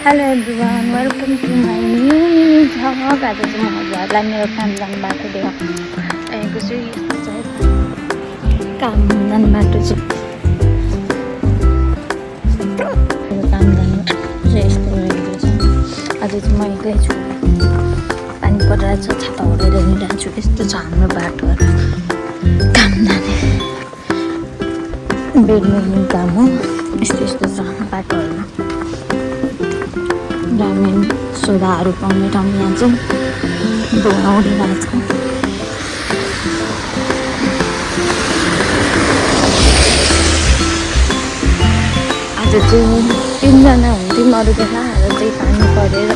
Hello everyone, welcome to my new mini vlog. आज चाहिँ म हजुरहरूलाई मेरो काम जाने बाटो देखाएको छु। यस्तो चाहिँ काम जाने बाटो चाहिँ मेरो काम जाने चाहिँ यस्तो रहेको छ। आज चाहिँ म एक्लै छु, पानी परिरहेको छ, छाता ओढेर हिँडिरहेको छु। यस्तो छ हाम्रो बाटोहरू काम जाने बेडमेकिङ काम हो। यस्तो छ बाटोहरू। ग्रामीण सोधाहरू पाउने ठाउँ यहाँ चाहिँ धुवा उडिरहेको छ। आज चाहिँ 3 जना हुन्थ्यौँ अरू बेला। आज चाहिँ पानी परेर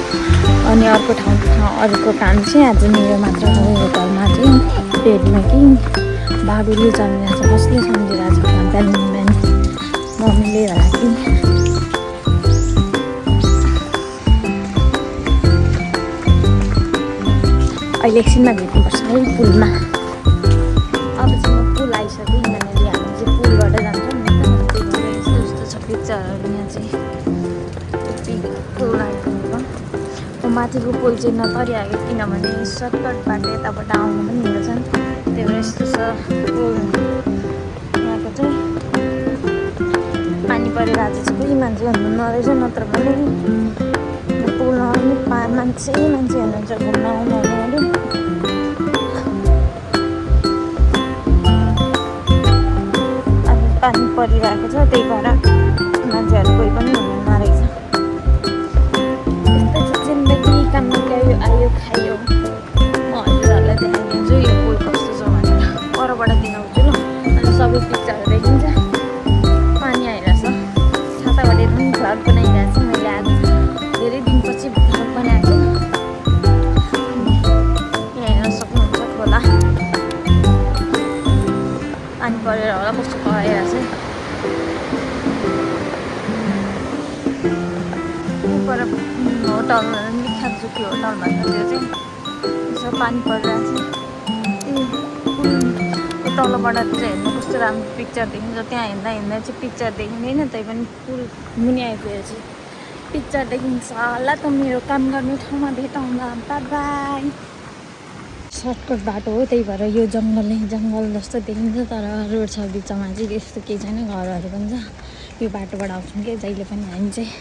अनि अर्को काम चाहिँ आज मेरो मात्र हो। यो घरमा चाहिँ बेडमेकिङ बाबुले जमिरहेको छ। कसले सम्झिरहेको छ बिहान मम्मीले होला कि अहिले एकछिनमा भेट्नुपर्छ है पुलमा। अब चाहिँ म पुल आइसकेँ। यहाँनिर हामी चाहिँ पुलबाट जान्छौँ नि त। यस्तो छ पिक्चरहरू यहाँ चाहिँ पुल आइपुग्नु। म माथिको पुल चाहिँ नतरिआएको किनभने सर्टकट बाटो यताबाट आउनु पनि मिल्छ नि। त्यही भएर यस्तो छ पुल। यहाँको चाहिँ पानी परेर आज चाहिँ कोही मान्छे हुनु नरहेछ, नत्र भने पुलमा पनि मान्छे हुनुहुन्छ घुम्न आउनुहुनेहरू। पानी परिरहेको छ, त्यही भएर मान्छेहरू कोही पनि हुनु नरहेछ। यस्तै छ जिन्दगी, काम गयो आयो खायो। म हजुरहरूलाई देखाइदिन्छु यो पुल कस्तो छ भनेर। परबाट देखाउँछु ल। अनि सबै पिक्चरहरू देखिन्छ। पानी आइरहेछ, छाताबाट पनि भ्लग बनाइरहेको छु मैले। आज धेरै दिनपछि भ्लग बनाएको छु। यहाँ हेर्न सक्नुहुन्छ खोला। पानी परेर होला कस्तो परिरहेको छ। पर होटल मिखाजुकी होटल भन्छ, त्यो चाहिँ यसो पानी परिरहेको छ। तलबाट चाहिँ हेर्नु कस्तो राम्रो पिक्चर देखिन्छ। त्यहाँ हिँड्दा चाहिँ पिक्चर देखिँदैन, त्यही पनि पुल मुनि आइपुगेपछि पिक्चर देखिन्छ होला। त मेरो काम गर्ने ठाउँमा भेटौँला, बाई बाई। सर्टकट बाटो हो, त्यही भएर यो जङ्गल जस्तो देखिन्छ। तर रोड छ बिचमा चाहिँ त्यस्तो केही छैन, घरहरू पनि छ। यो बाटोबाट आउँछौँ कि जहिले पनि हामी चाहिँ।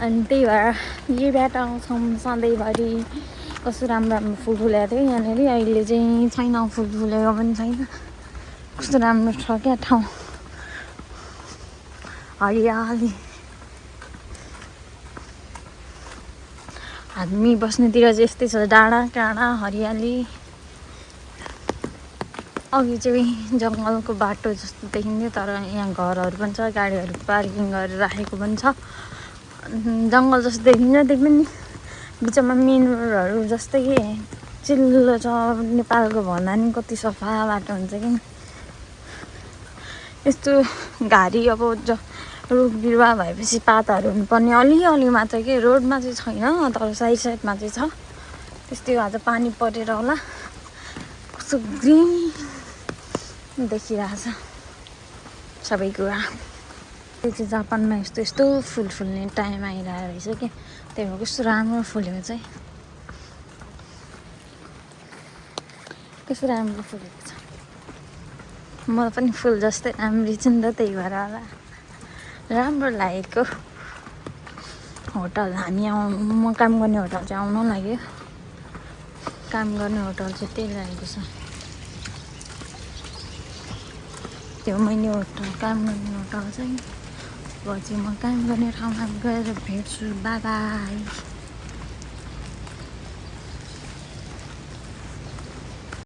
अनि त्यही भएर यही बाटो आउँछौँ सधैँभरि। कस्तो राम्रो फुल फुलेको थियो यहाँनिर। अहिले चाहिँ छैन, फुल फुलेको पनि छैन। कस्तो राम्रो छ क्या ठाउँ, हरियाली। हामी बस्नेतिर चाहिँ यस्तै छ, डाँडा काँडा हरियाली। अघि चाहिँ जङ्गलको बाटो जस्तो देखिन्थ्यो, तर यहाँ घरहरू पनि छ, गाडीहरू पार्किङ गरेर राखेको पनि छ। जङ्गल जस्तो देखिन्छ, त्यही पनि बिचमा मेन रोडहरू जस्तै चिल्लो छ। नेपालको भन्दा नि कति सफा बाटो हुन्छ कि। यस्तो घारी अब रुख बिरुवा भएपछि पातहरू हुनुपर्ने अलिअलि मात्र के, रोडमा चाहिँ छैन, तर साइडमा चाहिँ छ। त्यस्तै आज पानी परेर होला कस्तो ग्रिन देखिरहेछ सबै कुरा। त्यो चाहिँ जापानमा यस्तो फुल फुल्ने टाइम आइरहेको रहेछ कि, त्यही भएर कस्तो राम्रो फुलेको चाहिँ, कस्तो राम्रो फुलेको छ। म पनि फुल जस्तै राम्री छु नि त, त्यही भएर होला राम्रो लागेको। होटल म काम गर्ने होटल चाहिँ आउनु लाग्यो। काम गर्ने होटल चाहिँ त्यही लागेको छ। त्यो मैले होटल काम गर्ने होटल चाहिँ पछि म काम गर्ने ठाउँमा गएर भेट्छु। By by.